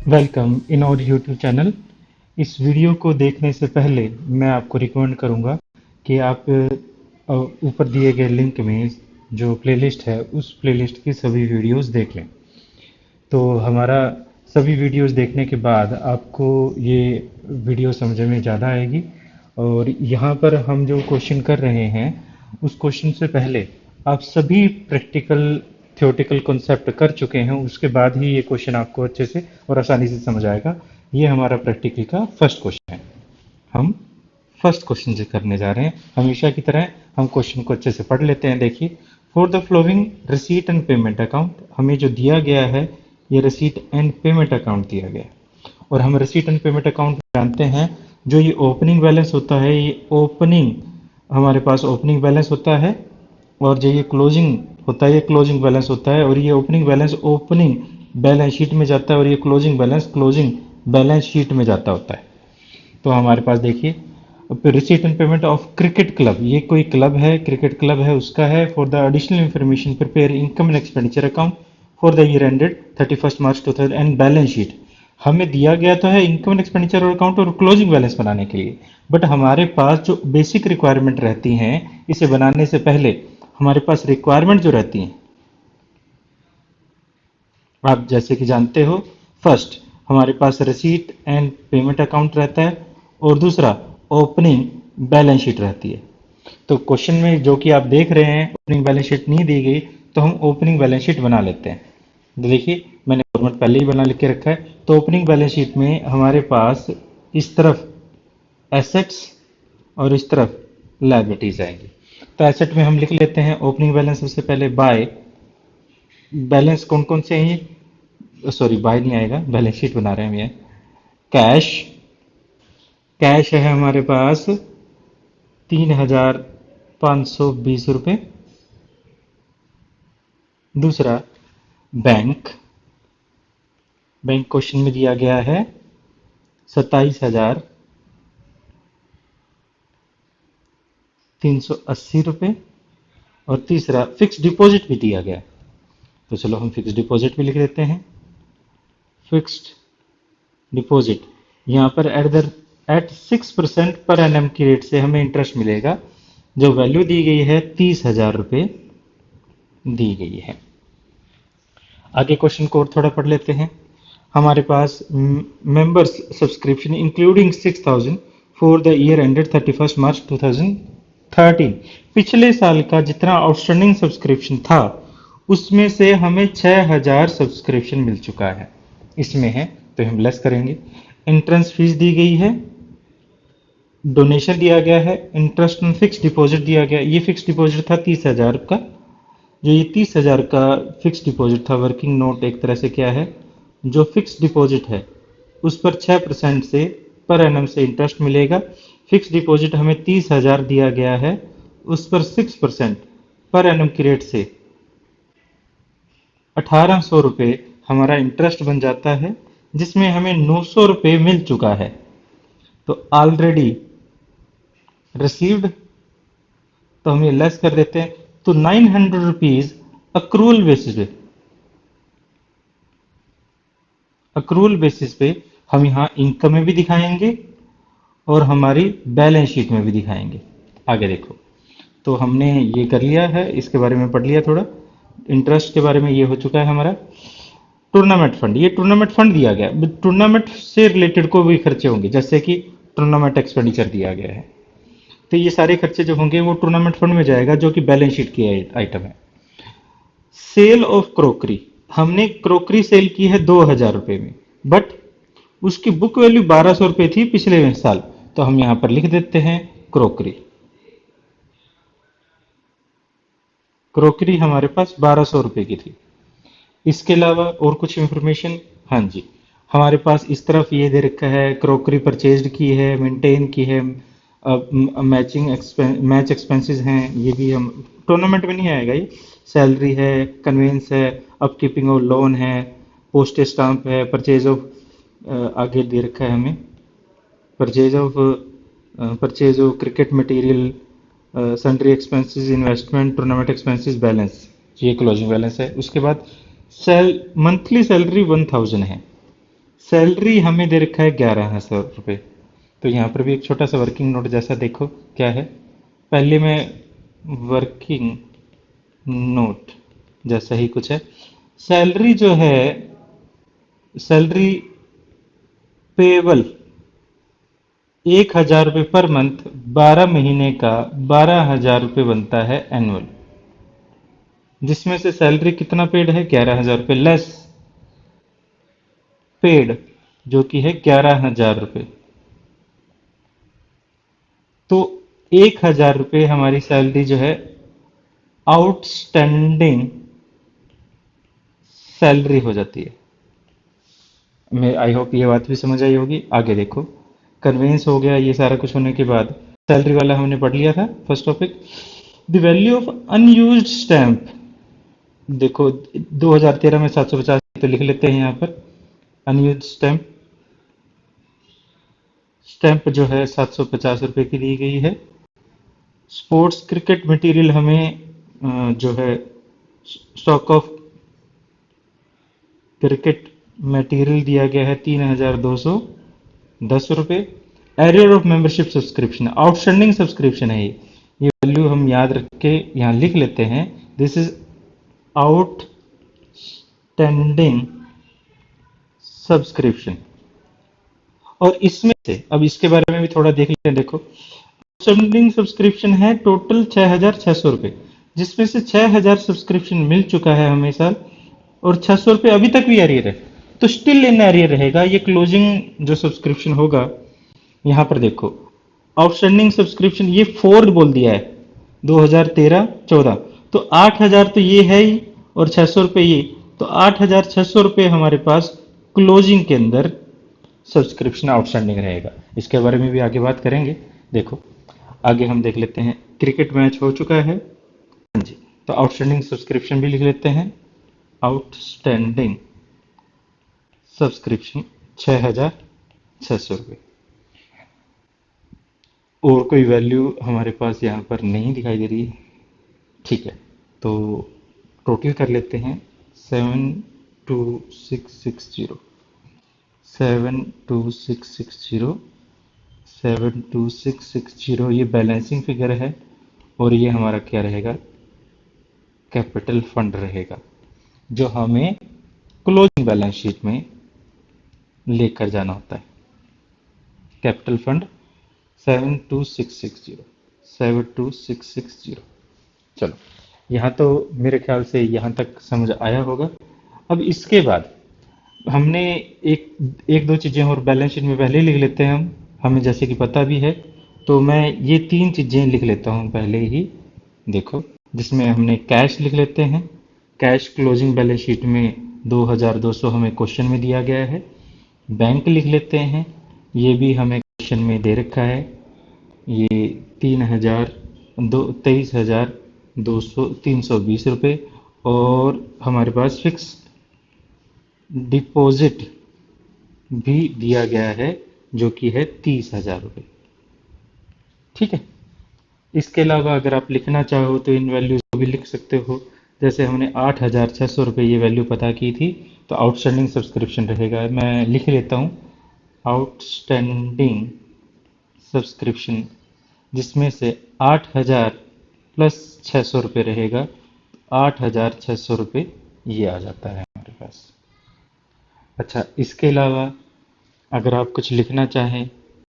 Welcome in our YouTube channel. इस video को देखने से पहले मैं आपको रिकमेंड करूंगा कि आप ऊपर दिए गए लिंक में जो प्लेलिस्ट है उस प्लेलिस्ट की सभी वीडियोस देख लें। तो हमारा सभी वीडियोस देखने के बाद आपको ये वीडियो समझ में ज़्यादा आएगी। और यहाँ पर हम जो क्वेश्चन कर रहे हैं उस क्वेश्चन से पहले आप सभी प्रैक्टिकल थ्योरेटिकल कॉन्सेप्ट कर चुके हैं, उसके बाद ही ये क्वेश्चन आपको अच्छे से और आसानी से समझ आएगा। ये हमारा प्रैक्टिकल का फर्स्ट क्वेश्चन है। हम फर्स्ट क्वेश्चन से करने जा रहे हैं। हमेशा की तरह हम क्वेश्चन को अच्छे से पढ़ लेते हैं। देखिए, for the flowing receipt and payment account, हमें जो दिया गया है ये रिसीट एंड पेमेंट अकाउंट दिया गया है। और हम रिसीट एंड पेमेंट अकाउंट जानते हैं, जो ये ओपनिंग बैलेंस होता है, ये ओपनिंग हमारे पास ओपनिंग बैलेंस होता है, और जो ये क्लोजिंग होता है ये क्लोजिंग बैलेंस होता है। और ये opening balance opening balance sheet में जाता है और ये closing balance closing balance sheet में जाता होता है। तो हमारे पास देखिए, receipt and payment of cricket club, ये कोई क्लब है, क्रिकेट क्लब है, उसका है। For the additional information prepare income and expenditure account for the year ended 31 March 2000 and balance sheet. हमें दिया गया तो है इनकम एंड एक्सपेंडिचर अकाउंट और क्लोजिंग बैलेंस बनाने के लिए, बट हमारे पास जो बेसिक रिक्वायरमेंट रहती हैं इसे बनाने से पहले, हमारे पास रिक्वायरमेंट जो रहती हैं आप जैसे कि जानते हो, फर्स्ट हमारे पास रिसीट एंड पेमेंट अकाउंट रहता है और दूसरा ओपनिंग बैलेंस शीट रहती है। तो क्वेश्चन में जो कि आप देख रहे हैं ओपनिंग बैलेंस शीट नहीं दी गई, तो हम ओपनिंग बैलेंस शीट बना लेते हैं। तो देखिए, मैंने फॉर्मेट पहले ही बना लिख के रखा है। तो ओपनिंग बैलेंस शीट में हमारे पास इस तरफ एसेट्स और इस तरफ लायबिलिटीज आएंगी। तो एसेट में हम लिख लेते हैं ओपनिंग बैलेंस, सबसे पहले बाय बैलेंस कौन कौन से हैं, सॉरी बाय नहीं आएगा, बैलेंस शीट बना रहे हैं हम। ये कैश, कैश है हमारे पास 3,520 रुपये। दूसरा बैंक, बैंक क्वेश्चन में दिया गया है 27,380 रुपये। और तीसरा फिक्स डिपॉजिट भी दिया गया है, तो चलो हम फिक्स डिपॉजिट भी लिख देते हैं। फिक्स्ड डिपॉजिट यहाँ पर एट 6% पर एनएम की रेट से हमें इंटरेस्ट मिलेगा। जो वैल्यू दी गई है 30,000 रुपये दी गई है। आगे क्वेश्चन को और थोड़ा पढ़ लेते हैं। हमारे पास members subscription including 6,000 for the year ended 31 March 2013। पिछले साल का जितना आउटस्टैंडिंग सब्सक्रिप्शन था उसमें से हमें 6,000 सब्सक्रिप्शन मिल चुका है, इसमें है, तो हम लेस करेंगे। एंट्रेंस फीस दी गई है, डोनेशन दिया गया है, इंटरेस्ट ऑन फिक्स डिपॉजिट दिया गया। ये फिक्स डिपॉजिट था 30,000 का। जो ये 30,000 का फिक्स डिपॉजिट था, वर्किंग नोट एक तरह से क्या है, जो फिक्स डिपॉजिट है उस पर 6% से पर एनम से इंटरेस्ट मिलेगा। फिक्स डिपॉजिट हमें 30,000 दिया गया है, उस पर 6% पर एनम की रेट से 1,800 रुपये हमारा इंटरेस्ट बन जाता है, जिसमें हमें 900 रुपये मिल चुका है। तो ऑलरेडी रिसीव्ड, तो हम ये लेस कर देते हैं। तो 900 रुपीज अक्रूवल बेसिस पे, अक्रूवल बेसिस पे हम यहाँ इनकम में भी दिखाएंगे और हमारी बैलेंस शीट में भी दिखाएंगे। आगे देखो, तो हमने ये कर लिया है, इसके बारे में पढ़ लिया थोड़ा, इंटरेस्ट के बारे में ये हो चुका है हमारा। टूर्नामेंट फंड, ये टूर्नामेंट फंड दिया गया, टूर्नामेंट से रिलेटेड कोई भी खर्चे होंगे, जैसे कि टूर्नामेंट एक्सपेंडिचर दिया गया है, तो ये सारे खर्चे जो होंगे वो टूर्नामेंट फंड में जाएगा, जो कि बैलेंस शीट की आइटम है। सेल ऑफ क्रोकरी, हमने क्रोकरी सेल की है 2,000 रुपये में, बट उसकी बुक वैल्यू 1,200 रुपये थी पिछले साल, तो हम यहां पर लिख देते हैं क्रोकरी। क्रोकरी हमारे पास 1,200 रुपये की थी। इसके अलावा और कुछ इंफॉर्मेशन, हाँ जी, हमारे पास इस तरफ ये दे रखा है, क्रोकरी परचेज्ड की है, मेंटेन की है, मैच एक्सपेंसेस हैं, ये भी हम टूर्नामेंट में नहीं आएगा। ये सैलरी है, कन्वेंस है, अपकीपिंग ऑफ लोन है, पोस्टेज स्टाम्प है, परचेज ऑफ, आगे दे रखा है हमें purchase of cricket material, sundry expenses, investment, tournament expenses, balance, ये क्लोजिंग बैलेंस है। उसके बाद मंथली सैलरी 1,000 है, सैलरी हमें दे रखा है 11,000 रुपये। तो यहाँ पर भी एक छोटा सा वर्किंग नोट जैसा देखो क्या है। पहले में वर्किंग नोट जैसा ही कुछ है। सैलरी जो है, सैलरी पेबल 1,000 रुपये पर मंथ, 12 महीने का 12,000 रुपये बनता है एनुअल। जिसमें से सैलरी कितना पेड है, 11,000 रुपये लेस पेड जो कि है 11,000 रुपये। तो 1,000 रुपये हमारी सैलरी जो है आउटस्टैंडिंग सैलरी हो जाती है। मैं आई होप ये बात भी समझ आई होगी। आगे देखो, कन्वेंस हो गया, ये सारा कुछ होने के बाद सैलरी वाला हमने पढ़ लिया था first topic. The value of unused stamp, देखो 2013 में 750 तो लिख लेते हैं यहाँ पर। अनयूज्ड स्टैंप, स्टैंप जो है 750 रुपये की दी गई है। स्पोर्ट्स क्रिकेट मटेरियल हमें जो है स्टॉक ऑफ क्रिकेट मटेरियल दिया गया है 3,210 रुपये। Arrear of membership subscription, outstanding subscription है ये वैल्यू हम याद रख के यहाँ लिख लेते हैं। This is outstanding subscription. और इसमें से अब इसके बारे में भी थोड़ा देख लेते हैं। देखो, आउटस्टैंडिंग सब्सक्रिप्शन है टोटल 6,600 रुपये, जिसमें से 6,000 सब्सक्रिप्शन मिल चुका है हमें साल, और 600 रुपये अभी तक भी एरियर है, तो स्टिल इन एरियर रहेगा। ये क्लोजिंग जो सब्सक्रिप्शन होगा, यहाँ पर देखो आउटस्टैंडिंग सब्सक्रिप्शन ये फोर्थ बोल दिया है 2013-14, तो 8,000 तो ये है ही, और 600 रुपये ये, तो 8,600 रुपये हमारे पास क्लोजिंग के अंदर सब्सक्रिप्शन आउटस्टैंडिंग रहेगा। इसके बारे में भी आगे बात करेंगे। देखो आगे हम देख लेते हैं, क्रिकेट मैच हो चुका है, हाँ जी, तो आउटस्टैंडिंग सब्सक्रिप्शन भी लिख लेते हैं। आउटस्टैंडिंग सब्सक्रिप्शन 6,600 रुपये। और कोई वैल्यू हमारे पास यहाँ पर नहीं दिखाई दे रही है, ठीक है। तो टोटल कर लेते हैं, 72660, 72660, 72660 ये बैलेंसिंग फिगर है, और ये हमारा क्या रहेगा, कैपिटल फंड रहेगा, जो हमें क्लोजिंग बैलेंस शीट में लेकर जाना होता है। Capital fund 72660, 72660। चलो, यहाँ तो मेरे ख्याल से यहाँ तक समझ आया होगा। अब इसके बाद हमने एक एक दो चीज़ें और बैलेंस शीट में पहले ही लिख लेते हैं हमें जैसे कि पता भी है, तो मैं ये 3 चीज़ें लिख लेता हूँ पहले ही। देखो, जिसमें हमने कैश लिख लेते हैं। कैश क्लोजिंग बैलेंस शीट में 2,200 हमें क्वेश्चन में दिया गया है। बैंक लिख लेते हैं, ये भी हमें क्वेश्चन में दे रखा है। ये 23,220 रुपये, और हमारे पास फिक्स डिपॉजिट भी दिया गया है जो कि है 30,000 रुपये, ठीक है। इसके अलावा अगर आप लिखना चाहो तो इन वैल्यूज को भी लिख सकते हो। जैसे हमने 8,600 रुपये ये वैल्यू पता की थी, तो आउटस्टैंडिंग सब्सक्रिप्शन रहेगा। मैं लिख लेता हूँ आउटस्टैंडिंग सब्सक्रिप्शन, जिसमें से 8,000 प्लस 600 रुपये रहेगा, 8,600 रुपये ये आ जाता है हमारे पास। अच्छा, इसके अलावा अगर आप कुछ लिखना चाहें,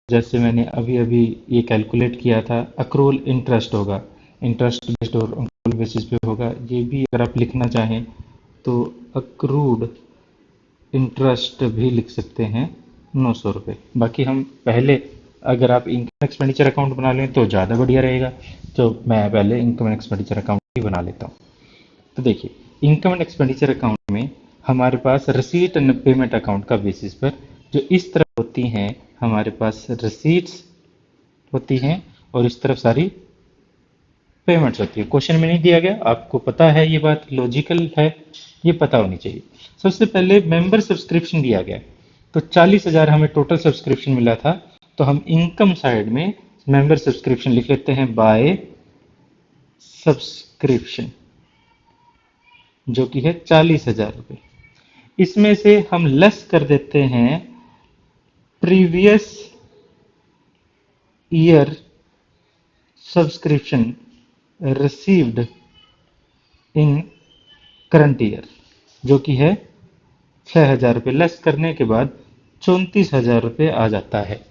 जैसे मैंने अभी अभी ये कैलकुलेट किया था, अक्रूवल इंटरेस्ट होगा, इंटरेस्ट बेस्ड और अक्रूवल बेसिस पे होगा, ये भी अगर आप लिखना चाहें तो अक्रूड इंटरेस्ट भी लिख सकते हैं 900 रुपये। बाकी हम पहले, अगर आप इनकम एक्सपेंडिचर अकाउंट बना लें तो ज़्यादा बढ़िया रहेगा, तो मैं पहले इनकम एक्सपेंडिचर अकाउंट ही बना लेता हूँ। तो देखिए, इनकम एंड एक्सपेंडिचर अकाउंट में हमारे पास रसीट एंड पेमेंट अकाउंट का बेसिस पर जो इस तरफ होती हैं, हमारे पास रसीट्स होती हैं और इस तरफ सारी पेमेंट्स होती है। क्वेश्चन में नहीं दिया गया, आपको पता है, ये बात लॉजिकल है, ये पता होनी चाहिए। सबसे पहले मेंबर सब्सक्रिप्शन दिया गया, तो 40,000 हमें टोटल सब्सक्रिप्शन मिला था, तो हम इनकम साइड में मेंबर सब्सक्रिप्शन लिख लेते हैं बाय सब्सक्रिप्शन, जो कि है 40,000 रुपये। इसमें से हम लेस कर देते हैं previous year subscription received in current year, जो कि है 6,000 रुपये। लेस करने के बाद 34,000 रुपये आ जाता है।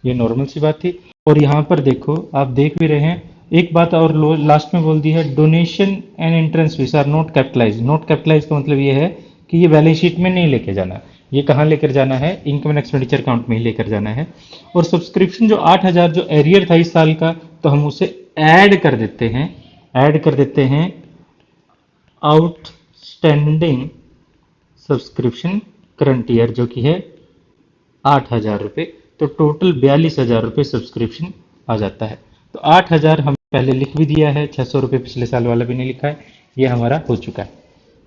ये नॉर्मल सी बात थी। और यहाँ पर देखो, आप देख भी रहे हैं, एक बात और लास्ट में बोल दी है, donation and entrance fees are not capitalise. Not capitalise का मतलब ये है कि ये बैलेंस शीट में नहीं लेके जाना, ये कहाँ लेकर जाना है, इनकम एंड एक्सपेंडिचर अकाउंट में ही लेकर जाना है। और सब्सक्रिप्शन जो 8,000 जो एरियर था इस साल का, तो हम उसे ऐड कर देते हैं, ऐड कर देते हैं आउटस्टैंडिंग सब्सक्रिप्शन करंट ईयर, जो कि है 8,000 रुपये। तो टोटल 42,000 रुपये सब्सक्रिप्शन आ जाता है। तो 8,000 हम पहले लिख भी दिया है, 600 रुपये पिछले साल वाला भी नहीं लिखा है, ये हमारा हो चुका है।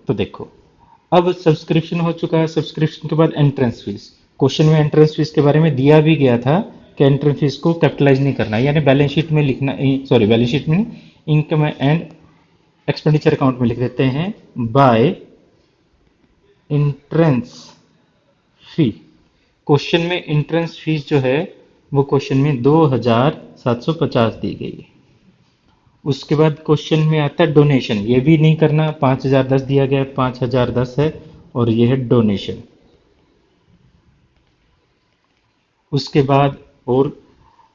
तो देखो, अब सब्सक्रिप्शन हो चुका है। सब्सक्रिप्शन के बाद एंट्रेंस फीस, क्वेश्चन में एंट्रेंस फीस के बारे में दिया भी गया था कि एंट्रेंस फीस को कैपिटलाइज नहीं करना, यानी बैलेंस शीट में लिखना, सॉरी बैलेंस शीट में नहीं, इनकम एंड एक्सपेंडिचर अकाउंट में लिख देते हैं बाय एंट्रेंस फी। क्वेश्चन में एंट्रेंस फीस जो है वो क्वेश्चन में 2,750 दी गई है। उसके बाद क्वेश्चन में आता है डोनेशन, ये भी नहीं करना, 5,010 दिया गया है, 5,010 है और ये है डोनेशन। उसके बाद और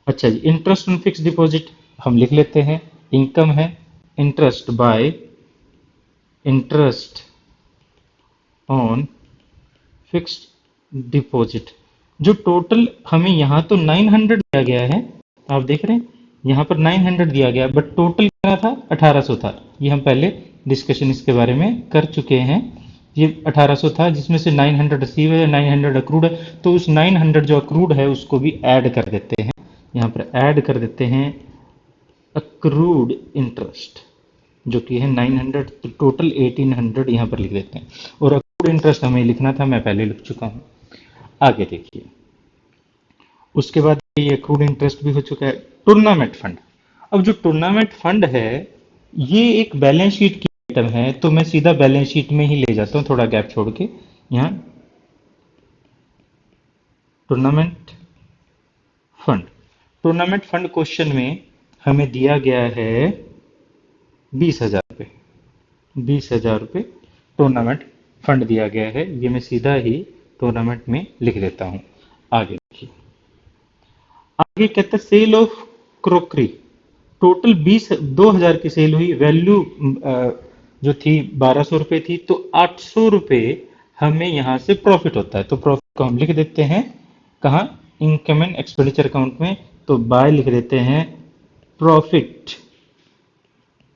अच्छा जी, इंटरेस्ट ऑन फिक्स डिपॉजिट हम लिख लेते हैं, इनकम है interest by interest on fixed deposit. जो टोटल हमें यहाँ तो 900 दिया गया है, आप देख रहे हैं यहाँ पर 900 दिया गया, बट टोटल कितना था, 1,800 था। ये हम पहले डिस्कशन इसके बारे में कर चुके हैं। ये 1,800 था, जिसमें से 900 रिसीव है, 900 अक्रूड है। तो उस 900 जो अक्रूड है उसको भी ऐड कर देते हैं, यहाँ पर ऐड कर देते हैं अक्रूड इंटरेस्ट, जो कि है 900। तो टोटल 1,800 यहाँ पर लिख देते हैं। और अक्रूड इंटरेस्ट हमें लिखना था, मैं पहले लिख चुका हूँ। आगे देखिए, उसके बाद ये अक्रूड इंटरेस्ट भी हो चुका है। टूर्नामेंट फंड, अब जो टूर्नामेंट फंड है ये एक बैलेंस शीट की आइटम है, तो मैं सीधा बैलेंस शीट में ही ले जाता हूँ, थोड़ा गैप छोड़ के। यहाँ tournament fund, tournament fund question में हमें दिया गया है 20,000 रुपये, 20,000 रुपये टूर्नामेंट फंड दिया गया है। ये मैं सीधा ही टूर्नामेंट में लिख देता हूँ। आगे देखिए, आगे कहता है सेल ऑफ क्रोकरी, टोटल 2,000 की सेल हुई, वैल्यू जो थी 1,200 रुपये थी, तो 800 रुपये हमें यहाँ से प्रॉफिट होता है। तो प्रॉफिट को हम लिख देते हैं कहाँ, इनकम एंड एक्सपेंडिचर अकाउंट में। तो बाय लिख देते हैं profit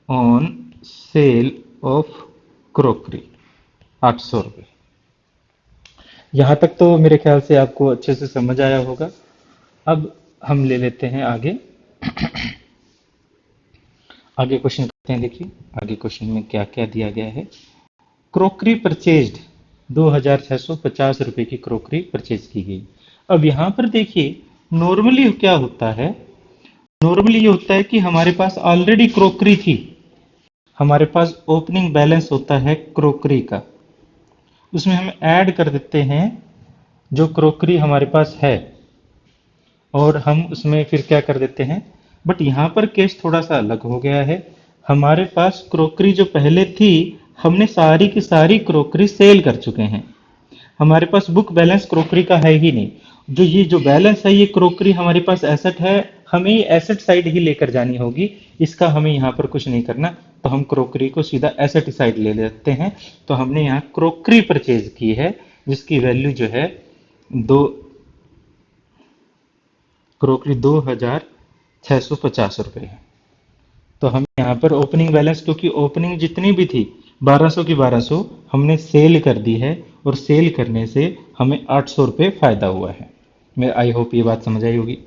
on sale of crockery, 800 रुपये। यहाँ तक तो मेरे ख्याल से आपको अच्छे से समझ आया होगा। अब हम ले लेते हैं आगे, आगे क्वेश्चन करते हैं। देखिए आगे क्वेश्चन में क्या क्या दिया गया है। क्रोकरी परचेज्ड, 2,650 रुपये की क्रोकरी परचेज की गई। अब यहाँ पर देखिए, नॉर्मली क्या होता है, नॉर्मली ये होता है कि हमारे पास ऑलरेडी क्रोकरी थी, हमारे पास ओपनिंग बैलेंस होता है क्रोकरी का, उसमें हम ऐड कर देते हैं जो क्रोकरी हमारे पास है, और हम उसमें फिर क्या कर देते हैं। बट यहाँ पर केस थोड़ा सा अलग हो गया है। हमारे पास क्रोकरी जो पहले थी, हमने सारी की सारी क्रोकरी सेल कर चुके हैं, हमारे पास बुक बैलेंस क्रोकरी का है ही नहीं। जो ये जो बैलेंस है, ये क्रोकरी हमारे पास एसेट है, हमें ये एसेट साइड ही लेकर जानी होगी, इसका हमें यहाँ पर कुछ नहीं करना। तो हम क्रोकरी को सीधा एसेट साइड ले लेते हैं। तो हमने यहाँ क्रोकरी परचेज की है, जिसकी वैल्यू जो है क्रोकरी 2,650 रुपये है। तो हम यहाँ पर ओपनिंग बैलेंस, क्योंकि ओपनिंग जितनी भी थी 1,200 की 1,200 हमने सेल कर दी है, और सेल करने से हमें 800 रुपये फायदा हुआ है। मैं आई होप ये बात समझ आई होगी।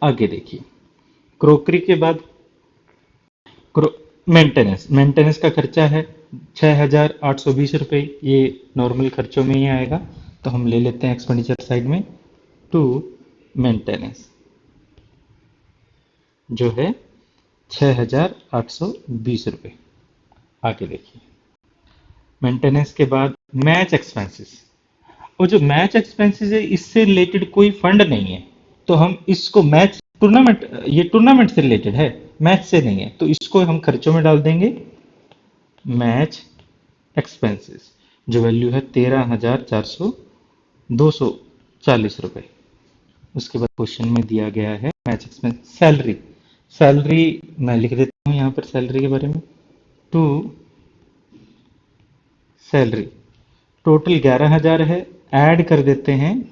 आगे देखिए, क्रोकरी के बाद मेंटेनेंस, मेंटेनेंस का खर्चा है 6,820 रुपये, ये नॉर्मल खर्चों में ही आएगा। तो हम ले लेते हैं एक्सपेंडिचर साइड में टू मेंटेनेंस, जो है 6,820 रुपये। आगे देखिए, मेंटेनेंस के बाद मैच एक्सपेंसेस, और जो मैच एक्सपेंसेस है इससे रिलेटेड कोई फंड नहीं है, तो हम इसको मैच टूर्नामेंट, ये टूर्नामेंट से रिलेटेड है, मैच से नहीं है, तो इसको हम खर्चों में डाल देंगे मैच एक्सपेंसेस, जो वैल्यू है 13,400 240 रुपये। उसके बाद क्वेश्चन में दिया गया है मैच एक्सपेंस सैलरी। सैलरी मैं लिख देता हूँ यहाँ पर सैलरी के बारे में। टू सैलरी टोटल 11,000 है, ऐड कर देते हैं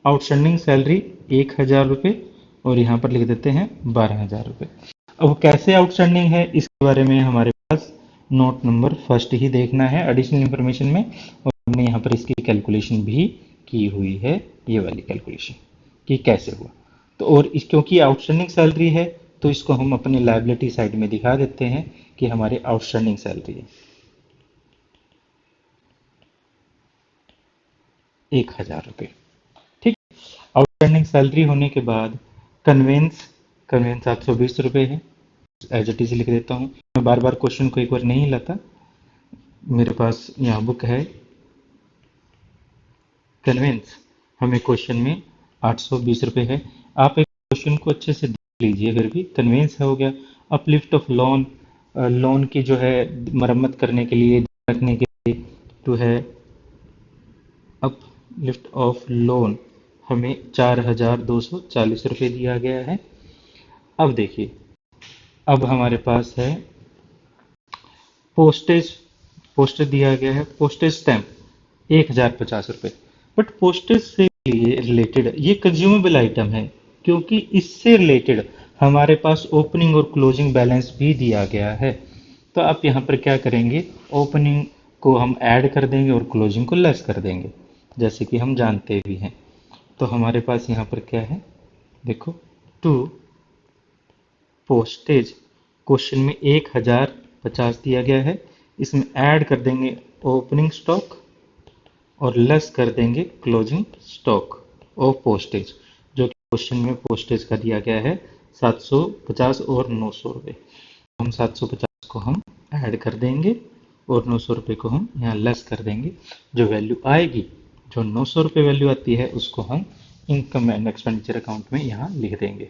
आउटस्टैंडिंग सैलरी 1,000 रुपये, और यहाँ पर लिख देते हैं 12,000 रुपये। अब वो कैसे आउटस्टैंडिंग है इसके बारे में हमारे पास नोट नंबर फर्स्ट ही देखना है एडिशनल इंफॉर्मेशन में, और हमने यहाँ पर इसकी कैलकुलेशन भी की हुई है, ये वाली कैलकुलेशन कि कैसे हुआ। तो और इस क्योंकि आउटस्टैंडिंग सैलरी है तो इसको हम अपने लायबिलिटी साइड में दिखा देते हैं कि हमारे आउटस्टैंडिंग सैलरी है 1,000 रुपये। ठीक, आउटस्टैंडिंग सैलरी होने के बाद कन्वेंस, कन्वेंस 720 रुपये है, एज इट इज लिख देता हूँ। मैं बार बार क्वेश्चन को एक बार नहीं लाता, मेरे पास यहाँ बुक है कन्वेंस, हमें क्वेश्चन में 820 रुपये है। आप एक क्वेश्चन को अच्छे से देख लीजिए, फिर भी कन्वेंस हो गया। अपलिफ्ट ऑफ लोन, लोन की जो है मरम्मत करने के लिए, रखने के लिए, तो है अपलिफ्ट ऑफ लोन हमें 4,240 रुपये दिया गया है। अब देखिए, अब हमारे पास है पोस्टेज, पोस्टेज दिया गया है, पोस्टेज स्टैंप 1,050 रुपये। बट पोस्टेज से रिलेटेड ये कंज्यूमेबल आइटम है, क्योंकि इससे रिलेटेड हमारे पास ओपनिंग और क्लोजिंग बैलेंस भी दिया गया है। तो आप यहाँ पर क्या करेंगे, ओपनिंग को हम ऐड कर देंगे और क्लोजिंग को लेस कर देंगे, जैसे कि हम जानते भी हैं। तो हमारे पास यहाँ पर क्या है, देखो, टू पोस्टेज क्वेश्चन में 1,050 दिया गया है, इसमें ऐड कर देंगे ओपनिंग स्टॉक और लेस कर देंगे क्लोजिंग स्टॉक ऑफ पोस्टेज, जो कि क्वेश्चन में पोस्टेज का दिया गया है 750 और 900 रुपये। हम 750 को हम ऐड कर देंगे और 900 रुपये को हम यहाँ लेस कर देंगे। जो वैल्यू आएगी, जो 900 रुपये वैल्यू आती है, उसको हम इनकम एंड एक्सपेंडिचर अकाउंट में यहाँ लिख देंगे।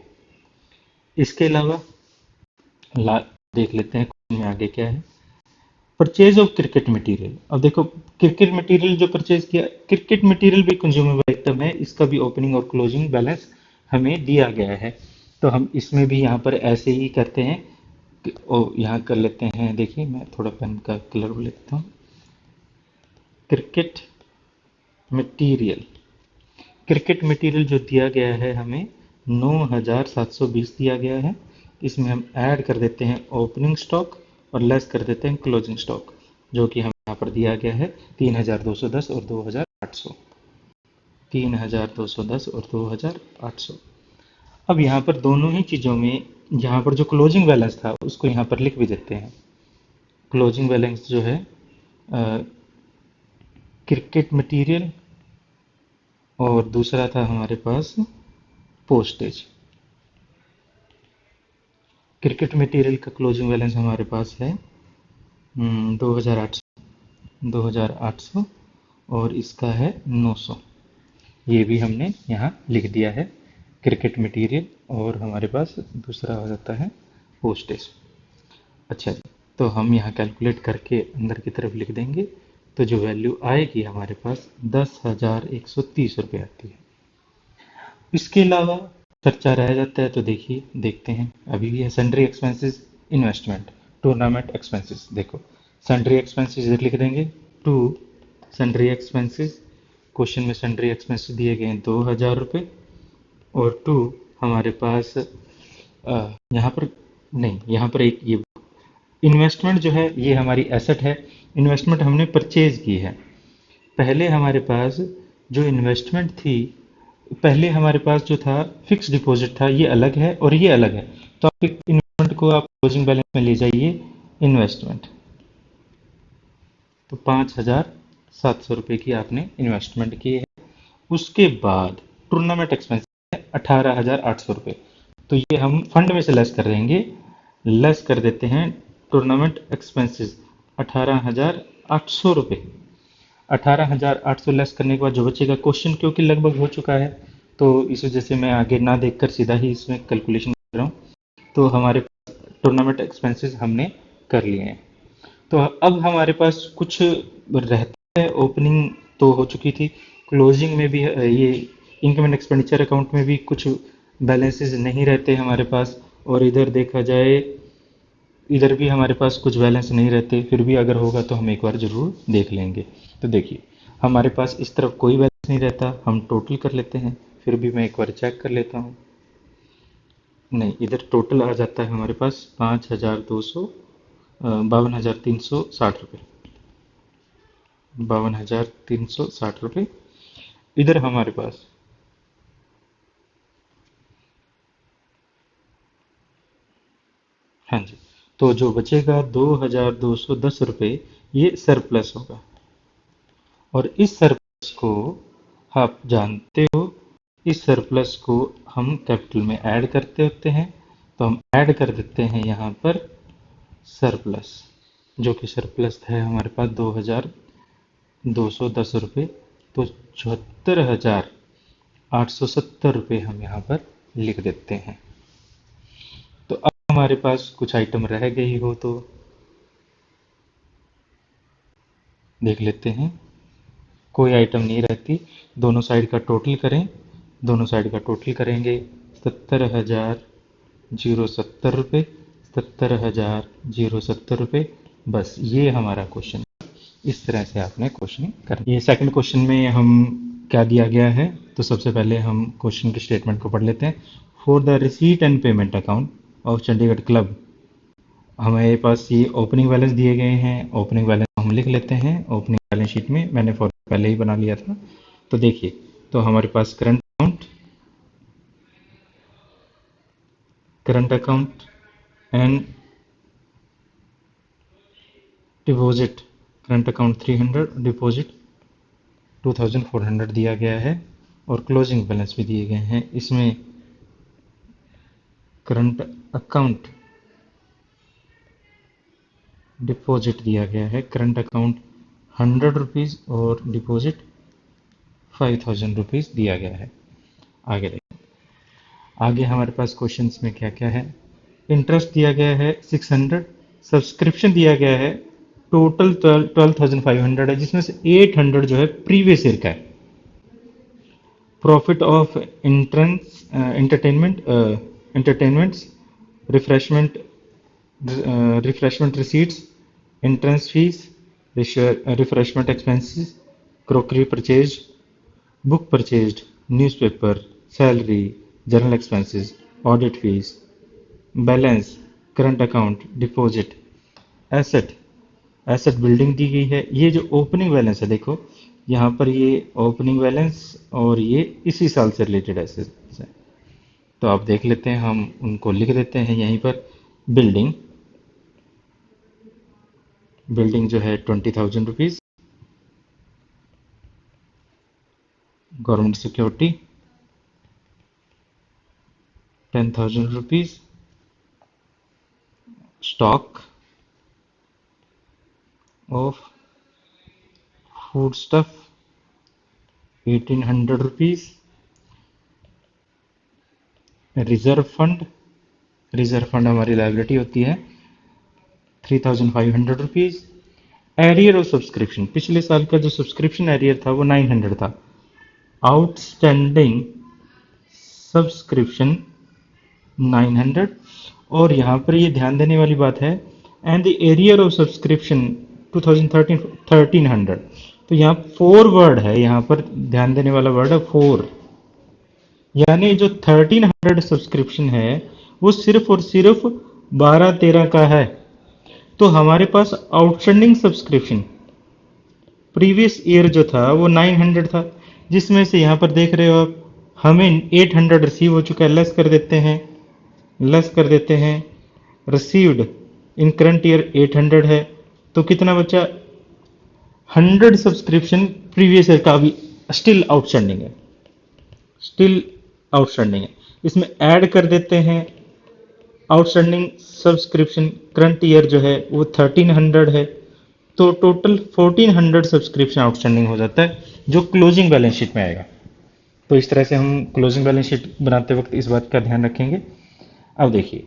इसके अलावा देख लेते हैं क्वेश्चन में आगे क्या है, परचेज ऑफ क्रिकेट मटेरियल। अब देखो, क्रिकेट मटेरियल जो परचेज किया, क्रिकेट मटेरियल भी कंज्यूमेबल आइटम है, इसका भी ओपनिंग और क्लोजिंग बैलेंस हमें दिया गया है। तो हम इसमें भी यहाँ पर ऐसे ही करते हैं यहाँ कर लेते हैं। देखिए, मैं थोड़ा पेन का कलर लेता हूँ। क्रिकेट मटेरियल, क्रिकेट मटेरियल जो दिया गया है हमें 9,720 दिया गया है। इसमें हम ऐड कर देते हैं ओपनिंग स्टॉक और लेस कर देते हैं क्लोजिंग स्टॉक, जो कि हमें यहाँ पर दिया गया है 3,210 और 2,800, 3,210 और 2,800। अब यहाँ पर दोनों ही चीज़ों में, यहाँ पर जो क्लोजिंग बैलेंस था उसको यहाँ पर लिख भी देते हैं। क्लोजिंग बैलेंस जो है क्रिकेट मटेरियल, और दूसरा था हमारे पास पोस्टेज। क्रिकेट मटेरियल का क्लोजिंग बैलेंस हमारे पास है 2,800 और इसका है 900। ये भी हमने यहाँ लिख दिया है क्रिकेट मटेरियल, और हमारे पास दूसरा हो जाता है पोस्टेज। अच्छा जी, तो हम यहाँ कैलकुलेट करके अंदर की तरफ लिख देंगे, तो जो वैल्यू आएगी हमारे पास 10,130 रुपये आती है। इसके अलावा खर्चा रह जाता है, तो देखिए, देखते हैं, अभी भी है sundry expenses, investment, tournament expenses. देखो, सन्ड्री एक्सपेंसेस इधर लिख देंगे, टू सन्ड्री एक्सपेंसेस, क्वेश्चन में सन्ड्री एक्सपेंसेस दिए गए हैं 2,000 रुपये, और टू हमारे पास यहाँ पर नहीं, यहाँ पर एक ये इन्वेस्टमेंट जो है ये हमारी एसेट है, इन्वेस्टमेंट हमने परचेज की है। पहले हमारे पास जो इन्वेस्टमेंट थी, पहले हमारे पास जो था फिक्स डिपॉजिट था, ये अलग है और ये अलग है। तो आप इन्वेस्टमेंट को आप क्लोजिंग बैलेंस में ले जाइए, इन्वेस्टमेंट, तो 5,700 रुपये की आपने इन्वेस्टमेंट की है। उसके बाद टूर्नामेंट एक्सपेंस है 18,800 रुपये, तो ये हम फंड में से लेस कर देंगे, लेस कर देते हैं टूर्नामेंट एक्सपेंसेस 18,800 रुपये। 18,800 लेस करने के बाद जो बचेगा, क्वेश्चन क्योंकि लगभग हो चुका है तो इस वजह से मैं आगे ना देखकर सीधा ही इसमें कैलकुलेशन कर रहा हूँ। तो हमारे पास टूर्नामेंट एक्सपेंसेस हमने कर लिए हैं। तो अब हमारे पास कुछ रहता है। ओपनिंग तो हो चुकी थी, क्लोजिंग में भी ये इनकम एंड एक्सपेंडिचर अकाउंट में भी कुछ बैलेंसेस नहीं रहते हमारे पास, और इधर देखा जाए इधर भी हमारे पास कुछ बैलेंस नहीं रहते, फिर भी अगर होगा तो हम एक बार ज़रूर देख लेंगे। तो देखिए, हमारे पास इस तरफ कोई बैलेंस नहीं रहता, हम टोटल कर लेते हैं, फिर भी मैं एक बार चेक कर लेता हूँ। नहीं, इधर टोटल आ जाता है हमारे पास 52,360 रुपये, 52,360 रुपये इधर हमारे पास। हाँ जी, तो जो बचेगा 2,210 रुपये, ये सरप्लस होगा। और इस सरप्लस को, आप जानते हो, इस सरप्लस को हम कैपिटल में ऐड करते होते हैं, तो हम ऐड कर देते हैं यहाँ पर सरप्लस, जो कि सरप्लस है हमारे पास 2,210 रुपये। तो 74,870 रुपये हम यहाँ पर लिख देते हैं। तो अब हमारे पास कुछ आइटम रह गई हो तो देख लेते हैं। कोई आइटम नहीं रहती, दोनों साइड का टोटल करें, दोनों साइड का टोटल करेंगे 70,070 रुपये, 70,070 रुपये। बस ये हमारा क्वेश्चन। इस तरह से आपने क्वेश्चन कर, ये सेकंड क्वेश्चन में हम क्या दिया गया है, तो सबसे पहले हम क्वेश्चन की स्टेटमेंट को पढ़ लेते हैं। For the receipt and payment account of Chandigarh club, हमारे पास ये ओपनिंग बैलेंस दिए गए हैं। ओपनिंग बैलेंस हम लिख लेते हैं ओपनिंग बैलेंस शीट में, मैंने फॉर्मूला पहले ही बना लिया था। तो देखिए, तो हमारे पास current account and deposit, current account 300, deposit 2,400 दिया गया है, और क्लोजिंग बैलेंस भी दिए गए हैं। इसमें करंट अकाउंट डिपॉजिट दिया गया है, करंट अकाउंट 100 रुपीज़ और डिपॉजिट 5,000 रुपीज़ दिया गया है। आगे देखें, आगे हमारे पास क्वेश्चंस में क्या क्या है। इंटरेस्ट दिया गया है 600, सब्सक्रिप्शन दिया गया है टोटल 12,500 है, जिसमें से 800 जो है प्रीवियस ईयर का है। Profit of entrance entertainments, refreshment receipts, entrance fees, refreshment expenses, crockery purchased, book purchased, newspaper, salary, journal expenses, audit fees, balance, current account, deposit, asset building दी गई है। ये जो ओपनिंग बैलेंस है, देखो यहाँ पर ये ओपनिंग बैलेंस और ये इसी साल से रिलेटेड एसेट्स है। तो आप देख लेते हैं, हम उनको लिख देते हैं यहीं पर। बिल्डिंग जो है 20,000 rupees, government security 10,000 rupees, stock of food stuff 1,800 rupees, reserve fund हमारी लाइबिलिटी होती है 3,500 रुपीज़। एरियर ऑफ सब्सक्रिप्शन, पिछले साल का जो सब्सक्रिप्शन एरियर था वो 900 था। आउटस्टैंडिंग सब्सक्रिप्शन 900, और यहाँ पर ये ध्यान देने वाली बात है, and the arrear of subscription 1300। तो यहाँ 4 वर्ड है, यहाँ पर ध्यान देने वाला वर्ड है 4, यानी जो 1300 सब्सक्रिप्शन है वो सिर्फ और सिर्फ 12-13 का है। तो हमारे पास आउटस्टैंडिंग सब्सक्रिप्शन प्रीवियस ईयर जो था वो 900 था, जिसमें से यहाँ पर देख रहे हो आप, हमें 800 रिसीव हो चुका है, लेस कर देते हैं। रिसीव्ड इन करंट ईयर 800 है, तो कितना बचा, 100 सब्सक्रिप्शन प्रीवियस ईयर का भी स्टिल आउटस्टैंडिंग है। इसमें ऐड कर देते हैं आउटस्टैंडिंग सब्सक्रिप्शन, करंट ईयर जो है वो 1300 है, तो टोटल 1400 सब्सक्रिप्शन आउटस्टैंडिंग हो जाता है, जो क्लोजिंग बैलेंस शीट में आएगा। तो इस तरह से हम क्लोजिंग बैलेंस शीट बनाते वक्त इस बात का ध्यान रखेंगे। अब देखिए,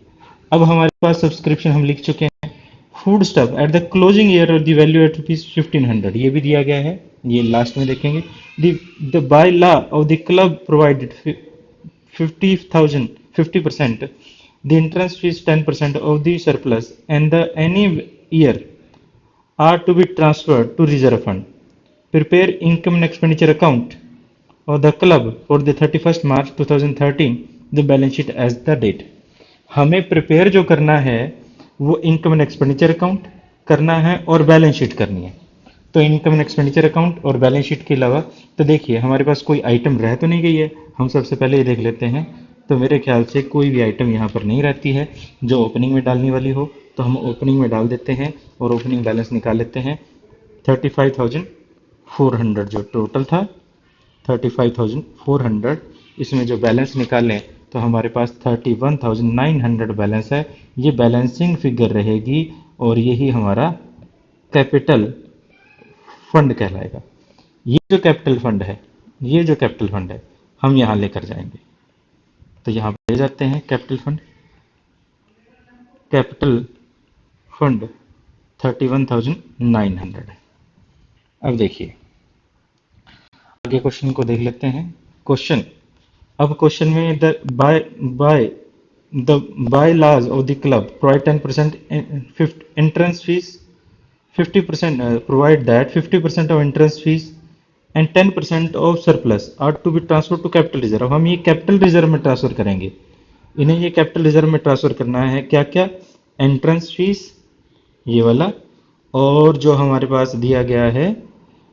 अब हमारे पास सब्सक्रिप्शन हम लिख चुके हैं। Food stuff at the closing year और द वैल्यू एट रुपीज 1500, ये भी दिया गया है, ये लास्ट में देखेंगे। The by law of the club provided 50% the entrance fees 10% of the surplus and the any year are to be transferred to reserve fund. Prepare income and expenditure account of the club for the 31st March 2013, the balance sheet as the date. हमें prepare जो करना है वो income and expenditure account करना है और balance sheet करनी है। तो इनकम एंड एक्सपेंडिचर अकाउंट और बैलेंस शीट के अलावा, तो देखिए हमारे पास कोई आइटम रह तो नहीं गई है, हम सबसे पहले ये देख लेते हैं। तो मेरे ख्याल से कोई भी आइटम यहाँ पर नहीं रहती है जो ओपनिंग में डालने वाली हो, तो हम ओपनिंग में डाल देते हैं और ओपनिंग बैलेंस निकाल लेते हैं। 35,400 जो टोटल था, 35,400, इसमें जो बैलेंस निकालें तो हमारे पास 31,900 बैलेंस है। ये बैलेंसिंग फिगर रहेगी और यही हमारा कैपिटल फंड कहलाएगा। ये जो कैपिटल फंड है, ये जो कैपिटल फंड है, हम यहाँ लेकर जाएंगे। तो यहाँ पर ले जाते हैं कैपिटल फंड। कैपिटल फंड 31,900 है। अब देखिए आगे क्वेश्चन को देख लेते हैं। क्वेश्चन, अब क्वेश्चन में the bylaws of the club provide 10% entrance fees, 50% provide that 50% of entrance fees and 10% of surplus are to be transferred to capital reserve। हम ये कैपिटल रिजर्व में ट्रांसफर करेंगे, इन्हें ये कैपिटल रिजर्व में transfer करना है। क्या क्या? एंट्रेंस फीस ये वाला, और जो हमारे पास दिया गया है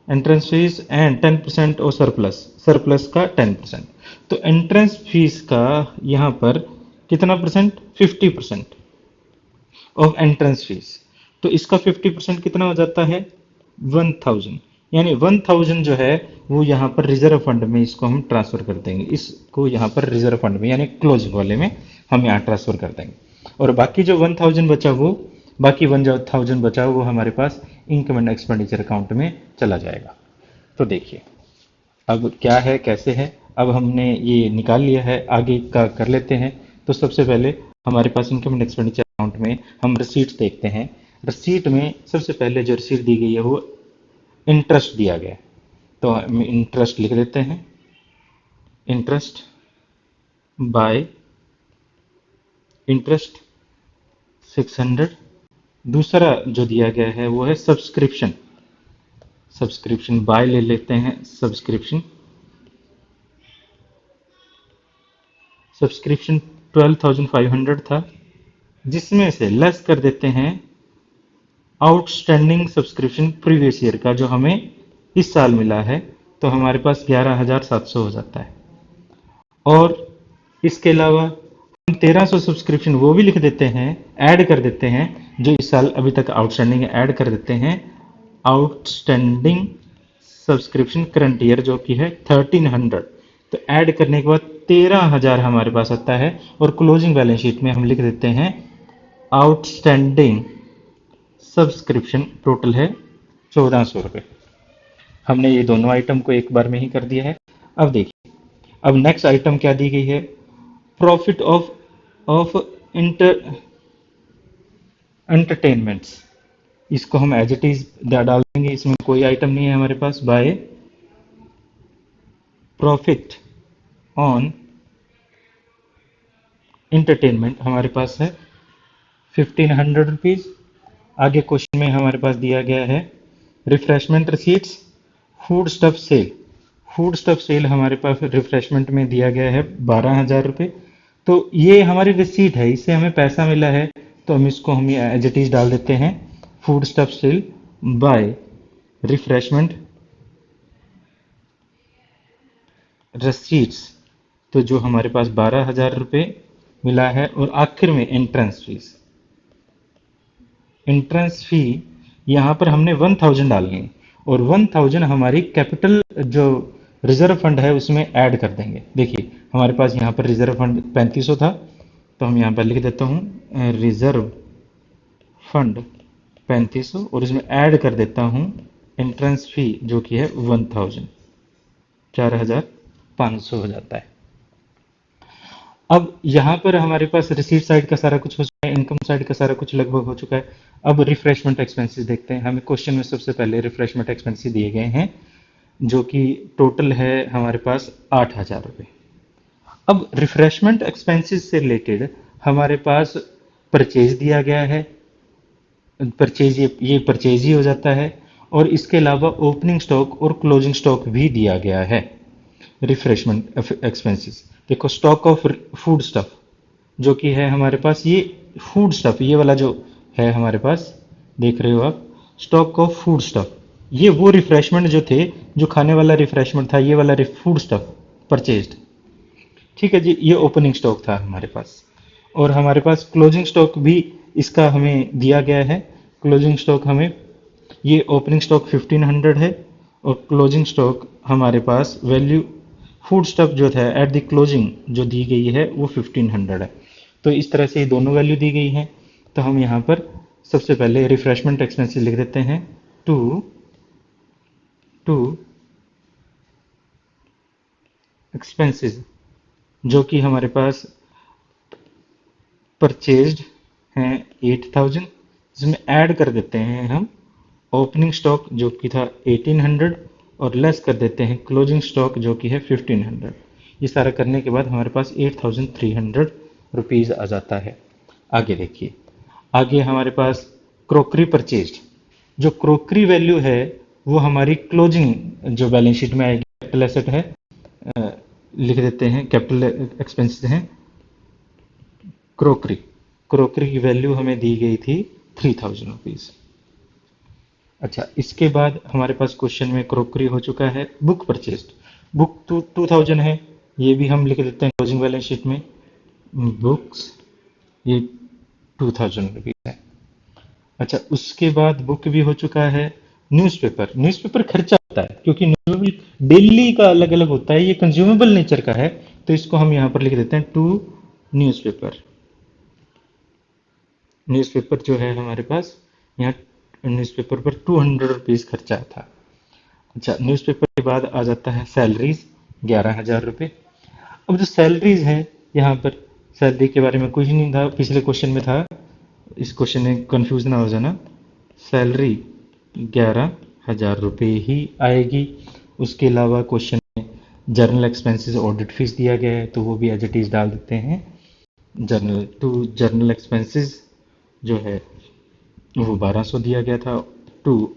एंट्रेंस फीस एंड 10% और सरप्लस, सरप्लस का 10%। तो एंट्रेंस फीस का यहाँ पर कितना परसेंट? 50% of entrance fees. तो इसका 50% कितना हो जाता है? 1000। यानी 1000 जो है वो यहाँ पर रिजर्व फंड में इसको हम ट्रांसफर कर देंगे, इसको यहाँ पर रिजर्व फंड में यानी क्लोजिंग वाले में हम यहाँ ट्रांसफर कर देंगे। और बाकी जो 1000 बचा वो, बाकी 1000 बचा वो हमारे पास इनकम एंड एक्सपेंडिचर अकाउंट में चला जाएगा। तो देखिए अब क्या है, कैसे है, अब हमने ये निकाल लिया है, आगे का कर लेते हैं। तो सबसे पहले हमारे पास इनकम एंड एक्सपेंडिचर अकाउंट में हम रसीट देखते हैं। रसीट में सबसे पहले जो रसीट दी गई है वो इंटरेस्ट दिया गया है, तो हम इंटरेस्ट लिख देते हैं। Interest by interest 600। दूसरा जो दिया गया है वो है सब्सक्रिप्शन, सब्सक्रिप्शन बाय ले लेते हैं। सब्सक्रिप्शन 12,500 था, जिसमें से लेस कर देते हैं आउटस्टैंडिंग सब्सक्रिप्शन प्रीवियस ईयर का जो हमें इस साल मिला है, तो हमारे पास 11,700 हो जाता है। और इसके अलावा हम 1300 सब्सक्रिप्शन वो भी लिख देते हैं, ऐड कर देते हैं, जो इस साल अभी तक आउटस्टैंडिंग है, ऐड कर देते हैं। आउटस्टैंडिंग सब्सक्रिप्शन करंट ईयर जो कि है 1300, तो ऐड करने के बाद 13,000 हमारे पास आता है। और क्लोजिंग बैलेंस शीट में हम लिख देते हैं आउटस्टैंडिंग सब्सक्रिप्शन टोटल है 1400 रुपये। हमने ये दोनों आइटम को एक बार में ही कर दिया है। अब देखिए, अब नेक्स्ट आइटम क्या दी गई है? Profit of entertainments. इसको हम एज इट इज डाल देंगे, इसमें कोई आइटम नहीं है हमारे पास। बाय प्रॉफिट ऑन एंटरटेनमेंट हमारे पास है 1500 रुपीज। आगे क्वेश्चन में हमारे पास दिया गया है refreshment receipts, food stuff sale. Food stuff sale हमारे पास रिफ्रेशमेंट में दिया गया है 12,000 रुपये। तो ये हमारी रिसीट है, इससे हमें पैसा मिला है, तो हम इसको हम एज इट इज डाल देते हैं। Food stuff sale by refreshment receipts, तो जो हमारे पास 12,000 रुपये मिला है। और आखिर में एंट्रेंस फीस, एंट्रेंस फी यहाँ पर हमने 1000 डालनी है, और 1000 हमारी कैपिटल जो रिजर्व फंड है उसमें ऐड कर देंगे। देखिए हमारे पास यहाँ पर रिजर्व फंड 3500 था, तो हम यहाँ पर लिख देता हूँ रिजर्व फंड 3500, और इसमें ऐड कर देता हूँ एंट्रेंस फी जो कि है 1000, 4500 हो जाता है। अब यहाँ पर हमारे पास रिसीट साइड का सारा कुछ हो चुका है, इनकम साइड का सारा कुछ लगभग हो चुका है। अब रिफ्रेशमेंट एक्सपेंसेस देखते हैं। हमें क्वेश्चन में सबसे पहले रिफ्रेशमेंट एक्सपेंसेस दिए गए हैं जो कि टोटल है हमारे पास 8000 रुपये। अब रिफ्रेशमेंट एक्सपेंसेस से रिलेटेड हमारे पास परचेज दिया गया है, परचेज ये परचेज ही हो जाता है, और इसके अलावा ओपनिंग स्टॉक और क्लोजिंग स्टॉक भी दिया गया है। रिफ्रेशमेंट एक्सपेंसेस देखो, स्टॉक ऑफ फूड स्टफ जो कि है हमारे पास, ये फूड स्टफ ये वाला जो है हमारे पास, देख रहे हो आप, स्टॉक ऑफ फूड स्टफ, ये वो रिफ्रेशमेंट जो थे, जो खाने वाला रिफ्रेशमेंट था, ये वाला फूड स्टफ परचेज्ड। ठीक है जी, ये ओपनिंग स्टॉक था हमारे पास। और हमारे पास क्लोजिंग स्टॉक भी इसका हमें दिया गया है। क्लोजिंग स्टॉक हमें, ये ओपनिंग स्टॉक 1500 है, और क्लोजिंग स्टॉक हमारे पास वैल्यू फूड स्टफ जो था एट द क्लोजिंग जो दी गई है वो 1500 है। तो इस तरह से ये दोनों वैल्यू दी गई हैं। तो हम यहाँ पर सबसे पहले रिफ्रेशमेंट एक्सपेंसेस लिख देते हैं, टू एक्सपेंसेस जो कि हमारे पास परचेज्ड हैं 8000, जिसमें ऐड कर देते हैं हम ओपनिंग स्टॉक जो कि था 1800, और लेस कर देते हैं क्लोजिंग स्टॉक जो कि है 1500। ये सारा करने के बाद हमारे पास 8300 रुपीज़ आ जाता है। आगे देखिए, आगे हमारे पास क्रोकरी परचेज्ड, जो क्रोकरी वैल्यू है वो हमारी क्लोजिंग जो बैलेंस शीट में आएगी, कैपिटल एसेट है, अ, लिख देते हैं कैपिटल एक्सपेंसेस हैं क्रोकरी। क्रोकरी की वैल्यू हमें दी गई थी 3000 रुपीज़। अच्छा, इसके बाद हमारे पास क्वेश्चन में क्रोकरी हो चुका है। बुक परचेस्ड, बुक 2000 है, ये भी हम लिख देते हैं क्लोजिंग बैलेंस शीट में। बुक्स ये 2000 रुपीज़ है। अच्छा, उसके बाद बुक भी हो चुका है। न्यूज़पेपर, न्यूज़पेपर खर्चा होता है क्योंकि न्यूज़पेपर डेली का अलग अलग होता है, ये कंज्यूमेबल नेचर का है, तो इसको हम यहाँ पर लिख देते हैं टू न्यूज़पेपर। न्यूज़पेपर जो है हमारे पास यहाँ, न्यूज़पेपर पर 200 रुपीज़ खर्चा था। अच्छा, न्यूज़पेपर के बाद आ जाता है सैलरीज, 11,000 रुपये। अब जो सैलरीज है यहाँ पर, सैलरी के बारे में कुछ नहीं था, पिछले क्वेश्चन में था, इस क्वेश्चन में कंफ्यूज ना हो जाना। सैलरी 11,000 रुपये ही आएगी। उसके अलावा क्वेश्चन में जर्नल एक्सपेंसेस ऑडिट फीस दिया गया है, तो वो भी एज इट इज डाल देते हैं। जर्नल एक्सपेंसेस जो है वो 1200 दिया गया था। टू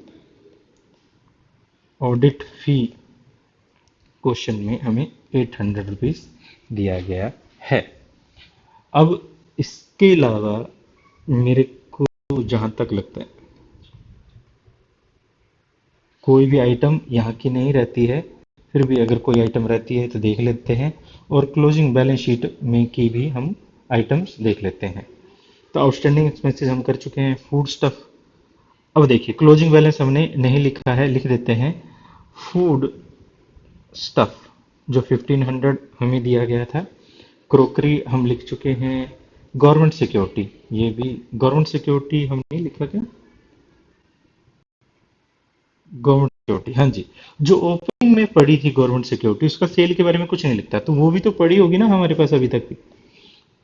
ऑडिट फी क्वेश्चन में हमें 800 रुपीज़ दिया गया है। अब इसके अलावा मेरे को जहाँ तक लगता है कोई भी आइटम यहाँ की नहीं रहती है, फिर भी अगर कोई आइटम रहती है तो देख लेते हैं, और क्लोजिंग बैलेंस शीट में की भी हम आइटम्स देख लेते हैं। तो आउटस्टैंडिंग एक्सपेंसेस हम कर चुके हैं। फूड स्टफ, अब देखिए क्लोजिंग बैलेंस हमने नहीं लिखा है, लिख देते हैं फूड स्टफ जो 1500 हमें दिया गया था। क्रोकरी हम लिख चुके हैं। गवर्नमेंट सिक्योरिटी, ये भी गवर्नमेंट सिक्योरिटी हम नहीं लिखा क्या, गवर्नमेंट सिक्योरिटी, हाँ जी, जो ओपनिंग में पड़ी थी गवर्नमेंट सिक्योरिटी, उसका सेल के बारे में कुछ नहीं लिखता, तो वो भी तो पड़ी होगी ना हमारे पास अभी तक भी।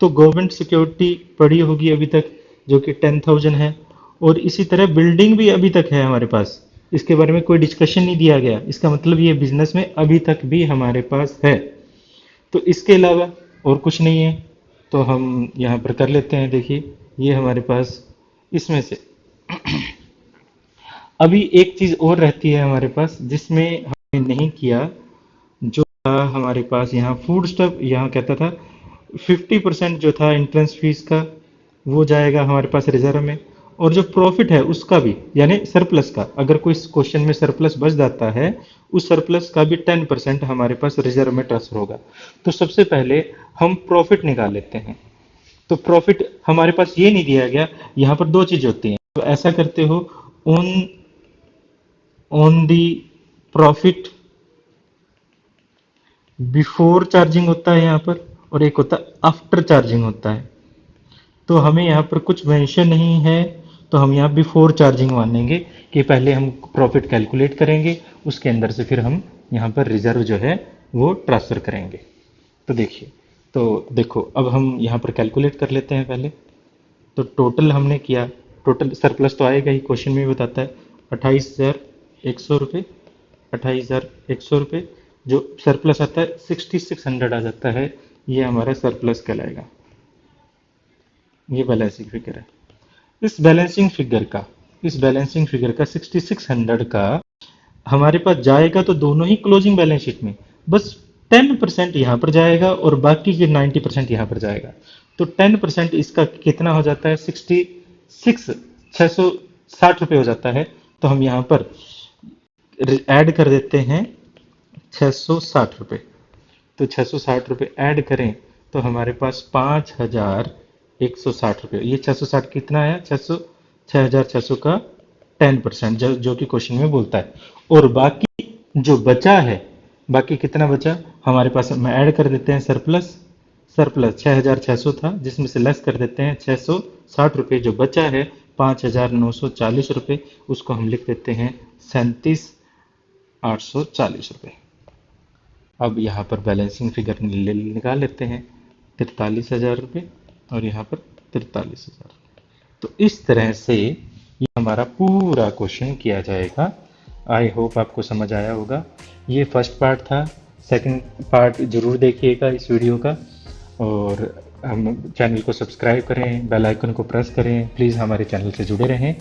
तो गवर्नमेंट सिक्योरिटी पड़ी होगी अभी तक, जो कि 10,000 है। और इसी तरह बिल्डिंग भी अभी तक है हमारे पास, इसके बारे में कोई डिस्कशन नहीं दिया गया, इसका मतलब ये बिजनेस में अभी तक भी हमारे पास है। तो इसके अलावा और कुछ नहीं है, तो हम यहाँ पर कर लेते हैं। देखिए, ये हमारे पास इसमें से अभी एक चीज़ और रहती है हमारे पास जिसमें हमने नहीं किया, जो था हमारे पास यहाँ फूड स्टफ, यहाँ कहता था 50% जो था एंट्रेंस फीस का वो जाएगा हमारे पास रिजर्व में, और जो प्रॉफिट है उसका भी, यानी सरप्लस का, अगर कोई क्वेश्चन में सरप्लस बच जाता है, उस सरप्लस का भी 10% हमारे पास रिजर्व में ट्रांसफर होगा। तो सबसे पहले हम प्रॉफिट निकाल लेते हैं। तो प्रॉफिट हमारे पास ये नहीं दिया गया, यहाँ पर दो चीज होती हैं, तो ऐसा करते हो, on on the profit before charging होता है यहाँ पर, और एक होता है आफ्टर चार्जिंग होता है। तो हमें यहाँ पर कुछ मेंशन नहीं है, तो हम यहाँ बिफोर चार्जिंग मानेंगे कि पहले हम प्रॉफिट कैलकुलेट करेंगे, उसके अंदर से फिर हम यहाँ पर रिजर्व जो है वो ट्रांसफ़र करेंगे। तो देखिए, तो देखो अब हम यहाँ पर कैलकुलेट कर लेते हैं पहले। तो टोटल हमने किया, टोटल सरप्लस तो आएगा ही, क्वेश्चन में भी बताता है 28,100 रुपये, 28,100 रुपये जो सरप्लस आता है 6600 आ जाता है, ये हमारा सरप्लस कहलाएगा। ये बैलेंसिंग फिगर है। इस बैलेंसिंग फिगर का 6600 का हमारे पास जाएगा तो दोनों ही क्लोजिंग बैलेंस शीट में, बस 10% यहाँ पर जाएगा और बाकी के 90% यहाँ पर जाएगा। तो 10% इसका कितना हो जाता है, 660 हो जाता है। तो हम यहाँ पर ऐड कर देते हैं 660 रुपये। तो 660 रुपये ऐड करें तो हमारे पास 5,160 रुपये, ये 660 कितना आया, 6,600 का 10% जो कि क्वेश्चन में बोलता है। और बाकी जो बचा है, बाकी कितना बचा हमारे पास, हम ऐड कर देते हैं सरप्लस। सरप्लस 6,600 था, जिसमें से लेस कर देते हैं 660 रुपये, जो बचा है 5,940 रुपये, उसको हम लिख देते हैं 37,840 रुपये। अब यहाँ पर बैलेंसिंग फिगर निकाल लेते हैं, 43,000 रुपये और यहाँ पर 43,000। तो इस तरह से ये हमारा पूरा क्वेश्चन किया जाएगा। आई होप आपको समझ आया होगा। ये फर्स्ट पार्ट था, सेकंड पार्ट जरूर देखिएगा इस वीडियो का, और हम चैनल को सब्सक्राइब करें, बेल आइकन को प्रेस करें, प्लीज़ हमारे चैनल से जुड़े रहें।